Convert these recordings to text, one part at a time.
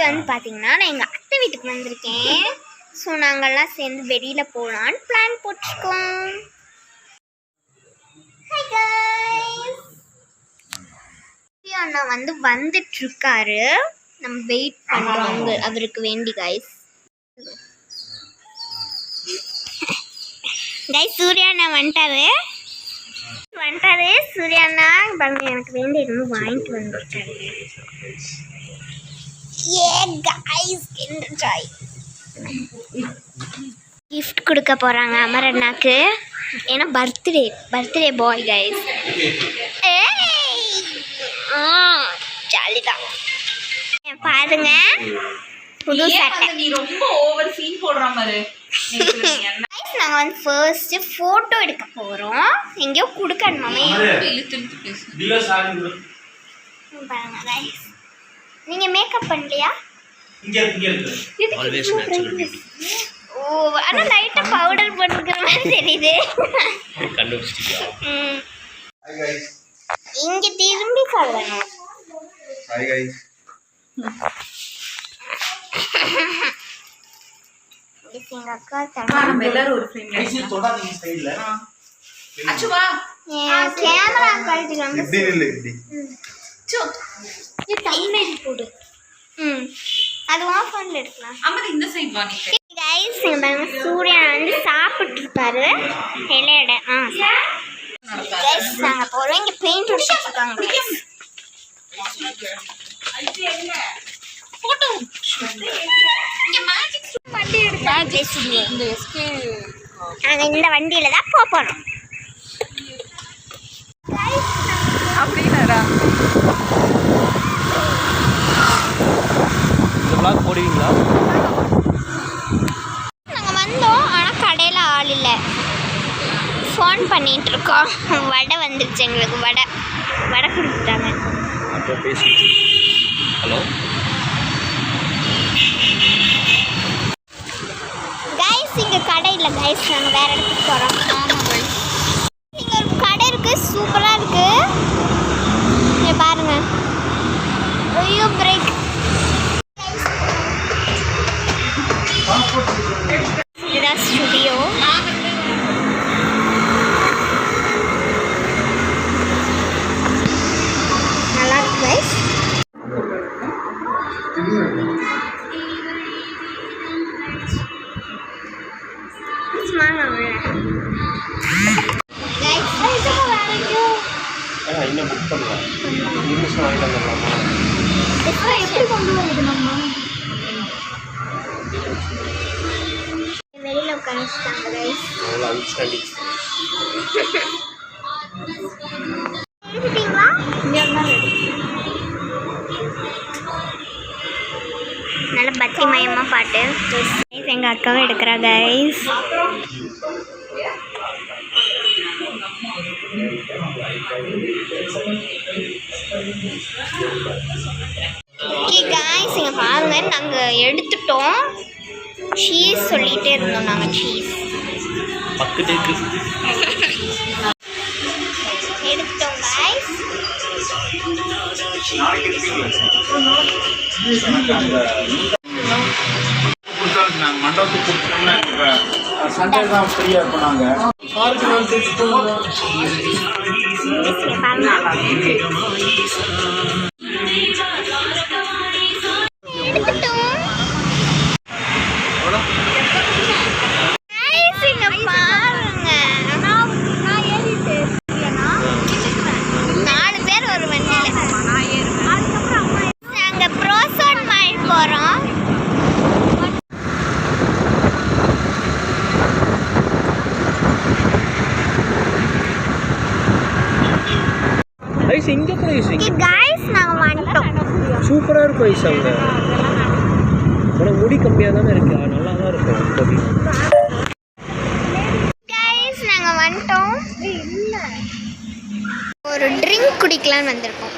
வந்து பார்த்தீங்கன்னா நான் எங்கள் அத்தை வீட்டுக்கு வந்திருக்கேன். ஸோ நாங்கள்லாம் சேர்ந்து வெளியில் போகலான்னு பிளான் போட்டிருக்கோம். ஹாய் கைஸ், அண்ணா வந்து வந்துட்டுருக்காரு. நம்ம வெயிட் பண்ணுறோம் அவருக்கு வேண்டி. கைஸ் சூர்யா அண்ணா வந்துட்டாரு. சூர்யா அண்ணா எனக்கு வேண்டி எதுவும் வாங்கிட்டு வந்துட்டாரு. கிஃப்ட் கொடுக்க போகிறாங்க அமர் அண்ணாக்கு. ஏன்னா பர்த்டே பாய் கைஸ். ஜாலிதான் பாருங்க. புது சட்டை. நீ ரொம்ப ஓவர் சீன் போடுற மாதிரி. நாங்கள் வந்து ஃபர்ஸ்ட் ஃபோட்டோ எடுக்க போகிறோம். எங்கேயோ கொடுக்கணுமாமே. பாருங்க கைஸ், நீங்கள் மேக்கப் பண்ணலையா? ஓ, ஆனால் லைட்டாக பவுடர் போட்டுக்கிற மாதிரி தெரியுது. இங்கே திரும்பி சொல்லணும். எங்க அக்கா எல்லாரும் ஒரு ஃப்ரேம் கேமரா கழட்டிக்கலாம். போடு. அது ஆஃப் பண்ணல எடுக்கலாம். இந்த சைடு வாங்க கைஸ். சூர்யா வந்து சாப்பிட்டு இருப்பாரு. இலையட கைஸ் நாங்கள் போகிறோம். இங்கே பெயிண்ட் அடிச்சுட்டு இருக்காங்க. நாங்கள் இந்த வண்டியில தான் போகிறோம். அப்படின்னாரா இந்த vlog போடுவீங்களா? நாங்கள் வந்தோம், ஆனால் கடையில் ஆள் இல்லை. ஃபோன் பண்ணிட்டு இருக்கோம். வடை வந்துருச்சு எங்களுக்கு. வடை கொடுத்துட்டாங்க. அப்புறம் பேசி ஹலோ கைஸ், இங்கே கடை இல்லை கைஸ். நாங்கள் வேறு இடத்துக்கு போகிறோம். ஆமாம் கைஸ், இங்கே ஒரு கடை இருக்குது. சூப்பராக இருக்குது. இங்கே பாருங்கள். ஐயோ பிரேக். இதுதான் ஸ்டுடியோ. நல்லா இருக்கு கைஸ். இன்னும் புக் பண்ணலாம். நிமிஷம் வாங்கிட்டு வந்துடலாமா? எப்படி கொண்டு வருது நம்ம? வெளியில் உட்காந்துட்டாங்க கைஸ். அவ்வளோ அவுட்ஸ்டாண்டிங். எடுத்துட்டீங்களா? நல்ல பக்தி மயமாக பாட்டு. எங்கள் அக்காவும் எடுக்கிறா கைஸ். ஓகே கைஸ், இங்கே பாருங்க. நாங்கள் எடுத்துட்டோம். சீஸ் சொல்லிகிட்டே இருந்தோம். நாங்கள் சீஸ் எடுத்துட்டோம் கைஸ். மண்டபத்துக்கு கொடுத்தோம்னா சண்டே தான் ஃப்ரீயாக இருப்பாங்க. இங்கே கூட கைஸ் நாங்கள் வந்துட்டோம். சூப்பராக இருக்கும் ஐஸ். அங்கே ஆனால் முடி கம்மியாக தானே இருக்கு. நல்லா தான் இருக்கும். கைஸ் நாங்கள் வந்துட்டோம். ஒரு ட்ரிங்க் குடிக்கலான்னு வந்திருக்கோம்.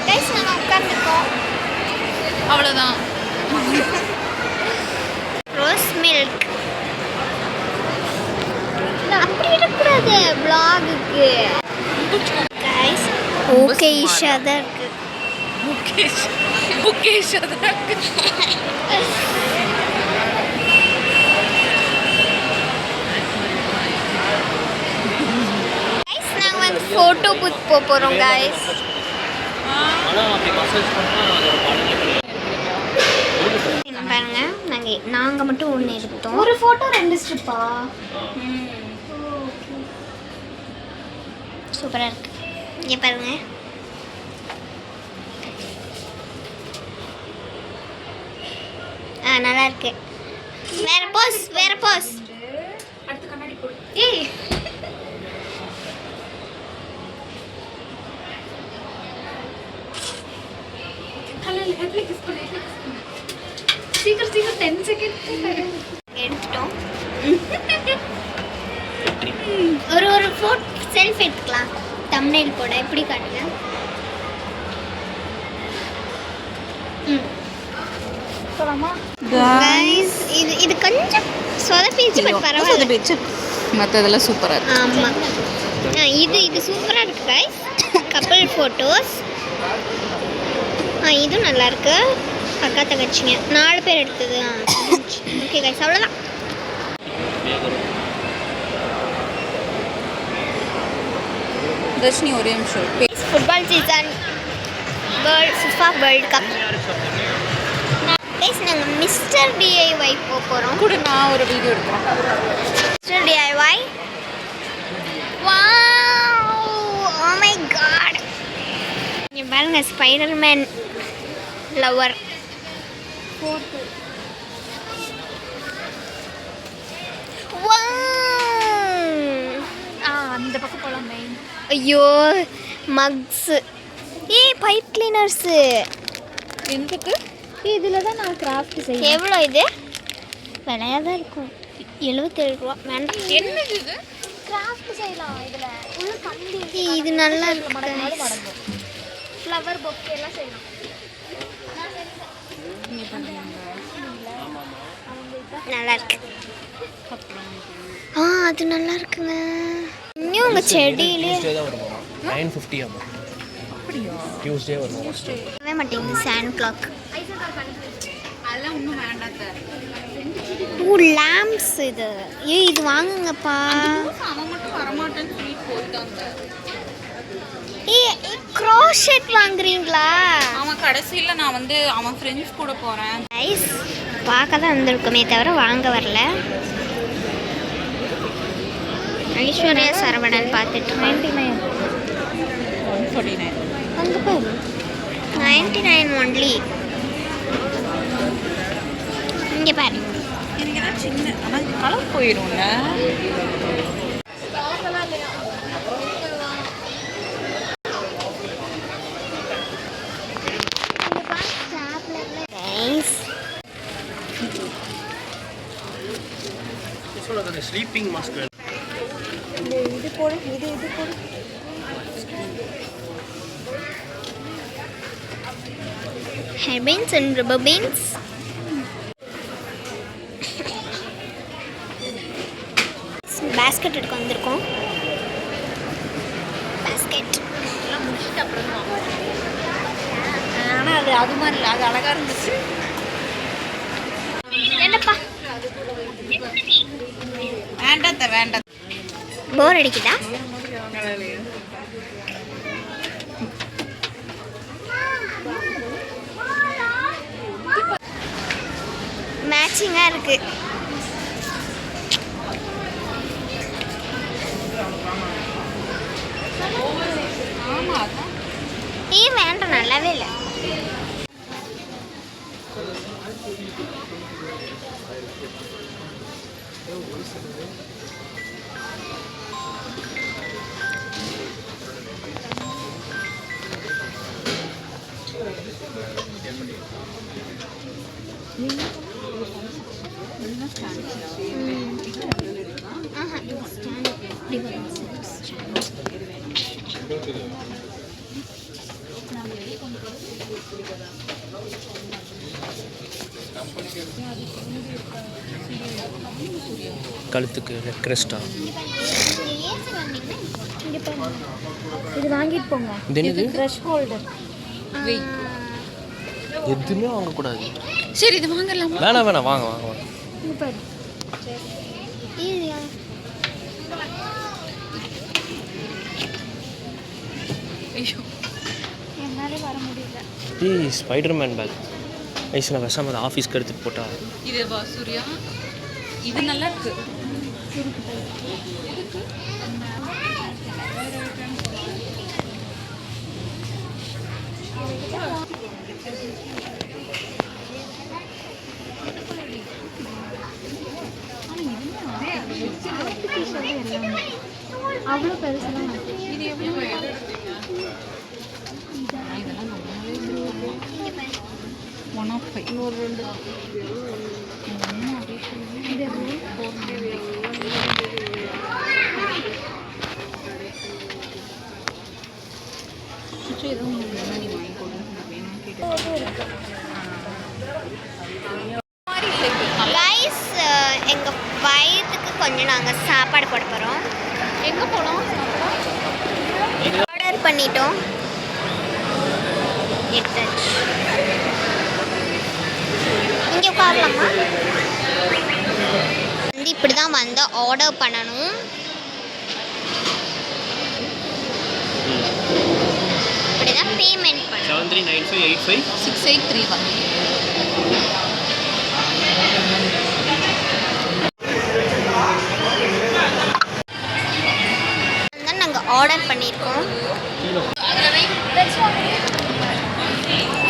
கைஸ் நாங்கள் உட்காந்துருக்கோம். அவ்வளோதான். ரோஸ் மில்க் vlogக்கு guys ஓகே ஈஷா தான் இருக்கு முகேஷ் அதான் guys நாங்க வந்து போட்டோ பூத் போறோம் guys ஆனால் அப்படி மசாஜ் பண்ணால் அதோட பாடல் இங்க பாருங்க நாங்க மட்டும் ஒன்று எடுத்தோம் ஒரு ஃபோட்டோ 2 ஸ்ட்ரிப்பா சூப்பராக இருக்கு இங்கே பாருங்க நல்லா இருக்கு வேற போஸ் அடுத்து கண்ணாடி போடு ஏய் சீக்கிரம் 10 செகண்ட் எடுத்துட்டோம் ஒரு ஃபோட்டோ செல்ஃபி எடுத்துக்கலாம் தம்ப்நெயில் போட எப்படி காட்டுங்க போலாமா guys இது கொஞ்சம் சொதப்பிச்சு பட் பரவாயில்லை மற்றதெல்லாம் சூப்பராக இருக்கு ஆமாம் இது சூப்பராக இருக்கு guys கப்பல் ஃபோட்டோஸ் இதுவும் நல்லா இருக்கு அக்கா தங்கச்சிங்க 4 பேர் எடுத்தது ஓகே guys அவ்வளோதான் தர்ஷினி ஒரே நிமிஷம் football season world cup guys நாங்கள் மிஸ்டர் டிஐஒய் போகிறோம் கூட நான் ஒரு வீடியோ எடுக்கிறேன் mister DIY wow oh my god இங்க பாருங்க ஸ்பைடர்மேன் லவர் அந்த பக்கம் போகலாம் மெயின் ஐயோ மக்ஸ் பைப் கிளீனர்ஸு எதுக்கு இதில் தான் நான் கிராஃப்ட் செய்ய எவ்வளோ இது விலையாக தான் இருக்கும் 77 ரூபா வேண்டாம் என்னது இது கிராஃப்ட் செய்யலாம் இதில் உள்ள கம்பி இது நல்லா இருக்கு ஃப்ளவர் பொக்கே எல்லாம் செய்யலாம் நல்லா இருக்கு அது நல்லா இருக்குங்க இன்னும் உங்கள் செடியிலே டியூஸ்டே தான் வருமா 9:50 ஆமாம் அப்படியா டியூஸ்டே வருமா வரவே மாட்டேங்குது சாண்ட் கிளாக் அதெல்லாம் ஒன்றும் வேண்டாம் லேம்ப்ஸ் இது வாங்குங்கப்பா அவன் மட்டும் வரமாட்டேன்னு சொல்லிட்டு போயிட்டாங்க க்ரோஷெட் வாங்குறீங்களா அவன் கடைசியில் நான் வந்து அவன் ஃப்ரெண்ட்ஸ் கூட போகிறேன் கைஸ் பார்க்க தான் வந்திருக்குமே தவிர வாங்க வரல ஐஸ்வர்யா சரவணன் பார்த்துட்டு 149 அங்கே பாரு 99 ஒன்லி இங்கே பாரு எனக்கு ஏதாவது சின்ன ஆனால் கலர் போயிடும்ல கைஸ் அந்த ஸ்லீப்பிங் மாஸ்க் இது போடு இது போடு hair bands and rubber bands. basket எடுக்க வந்திருக்கோம். basket எல்லாம் முடிச்சிட்டு அப்புறம் ஆனால் அது மாதிரி இல்லை, அது அழகாக இருந்துச்சு. என்னப்பா வேண்டாம் போர் அடிக்குதா? மேட்சிங்கா இருக்கு. வேண்டாம், நல்லாவே இல்லை. கழுத்துக்கு கிரெஸ்டா இது வாங்கிட்டு போங்க. இது என்னது? Brush holder. எதுவுமே வாங்கக்கூடாது. சரி இது வாங்கலாமா? வேணாம் வேணாம், வாங்க வாங்க வாங்க. இது பாரு. இது ஐயோ என்னால வர முடியல. Spiderman back. ஐஸ் நான் விஷம் அதை ஆஃபீஸ்க்கு எடுத்துகிட்டு போட்டா. இது வா சூர்யா, இது நல்லா இருக்கு. அவ்வளோ பெருசுலாம் இது எவ்வளோ? ஒன் ஆஃப் 5 இன்னொரு 2 கைஸ், எங்கள் வயிற்றுக்கு கொஞ்சம் நாங்கள் சாப்பாடு போட போகிறோம். எங்கே போனோம்? ஆர்டர் பண்ணிட்டோம். எடுத்தாச்சு. இங்கே உட்காரலாமா? வந்து இப்படி தான் வந்து ஆர்டர் பண்ணணும். இப்படி தான் பேமெண்ட் பண்ணணும். 739585 6831. நாங்கள் ஆர்டர் பண்ணியிருக்கோம்.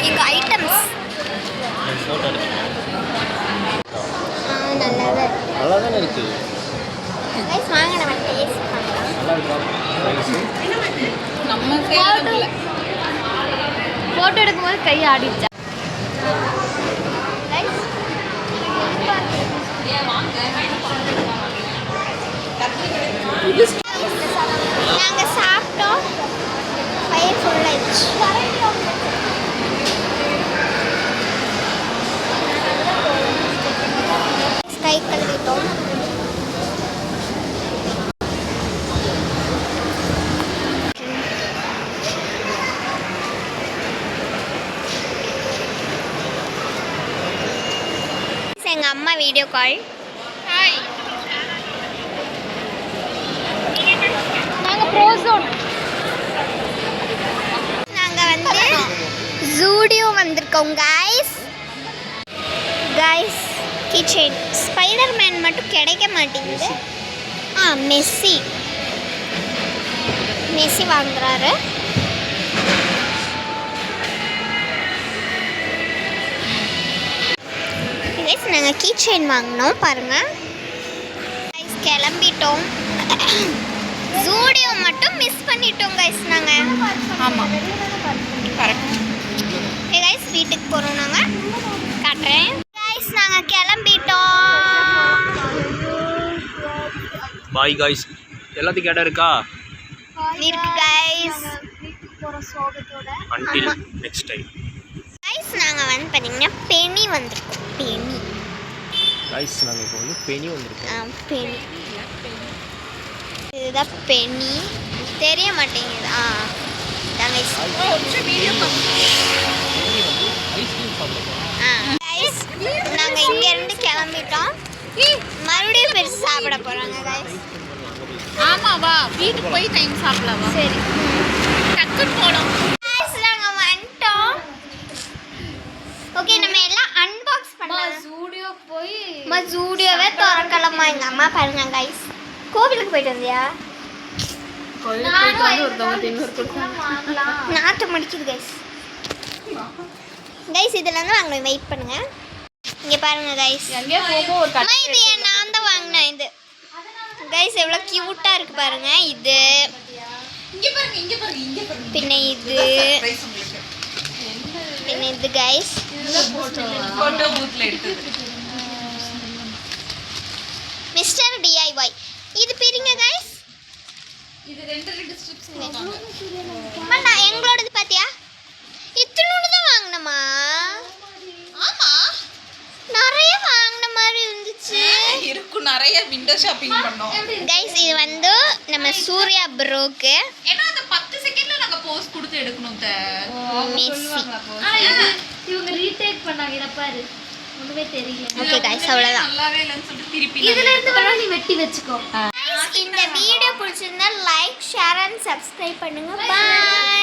எங்கள் ஐட்டம்ஸ் நல்லா தானே இருக்குது. வாங்க, நம்ம டேஸ்ட் பண்ணலாம். நம்ம ஃபோட்டோ எடுக்கும்போது கை ஆடிடுச்சா? நாங்கள் சாப்பிட்டோம், வயிறு ஃபுல்லாகிடுச்சு. கை கழுவிட்டோம். எங்கள் அம்மா வீடியோ கால். நாங்கள் ப்ரோசோன். நாங்கள் வந்து ஜூடியோ வந்திருக்கோம் கைஸ். கிச்சன் ஸ்பைடர்மேன் மட்டும் கிடைக்க மாட்டேங்குது. மெஸ்ஸி வாங்குறாரு. நாங்கள் கீச்செயின் வாங்கினோம் பாருங்கள். கிளம்பிட்டோம். ஜூடியோ மட்டும் மிஸ் பண்ணிட்டோம் கைஸ். நாங்கள் ஆமாம் கரெக்ட். கைஸ் வீட்டுக்கு போகிறோம். நாங்கள் காட்டுறேன் கைஸ். நாங்கள் கிளம்பிட்டோம். Bye guys. எல்லாத்துக்கும் இடம் இருக்கா? இருக்கு guys. Until next time. Guys நாங்கள் வந்து பார்த்தீங்கன்னா பெனி வந்திருக்கோம். காய்ஸ் நாங்கள் இப்போ வந்து பெனி வந்திருக்கோம். பெனி இதுதான் பெனி. தெரிய மாட்டேங்குது. கைஸ் நாங்கள் இங்கேருந்து கிளம்பிட்டோம். மறுபடியும் பெருசு சாப்பிட போகிறாங்க கைஸ். ஆமாம் வா, வீட்டுக்கு போய் டைம் சாப்பிடலாம். சரி டக்குன்னு போனோம். நாங்கள் வந்துட்டோம். ஓகே, நம்ம எல்லாம் அன்பாக்ஸ் பண்ணலாம். ஜூடியோவே திறக்கலாமா? எங்கள் அம்மா பாருங்க கைஸ். கோவிலுக்கு போயிட்டு வந்தியா? நாட்டு முடிக்குது கைஸ். இதெல்லாம் தான் வாங்க, வெயிட் பண்ணுங்க. இங்கே பாருங்க கைஸ். எங்கே போகும் ஒரு இது நான் தான் வாங்கினேன். இது கைஸ் எவ்வளோ க்யூட்டாக இருக்கு பாருங்க. இது இங்கே பாருங்க. பின்ன இது கைஸ் ஃபோட்டோ பூத்தில் எடுத்தது. Mister DIY. இது பிரிங்க கைஸ். இது 2 ஸ்ட்ரிப்ஸ் நான் எங்களோடது பாத்தியா? இத்தனோடு தான் வாங்கினமா? ஆமா, நிறைய வாங்கின மாதிரி இருந்துச்சு. இருக்கும் நிறைய விண்டோ ஷாப்பிங் பண்ணோம் கைஸ் இது வந்து நம்ம சூர்யா ப்ரோக்கு ஏன்னா அந்த 10 செகண்ட்ல நாங்க போஸ் கொடுத்து எடுக்கணும் இவங்க ரீடேக் பண்ணாங்க இத பாரு ஒண்ணுமே தெரியல ஓகே கைஸ் அவ்வளவுதான் நல்லாவே இல்லைன்னு சொல்லிட்டு திருப்பி இதுல இருந்து வேணா நீ வெட்டி வெச்சுக்கோ இந்த வீடியோ பிடிச்சிருந்தா லைக் ஷேர் அண்ட் சப்ஸ்கிரைப் பண்ணுங்க பை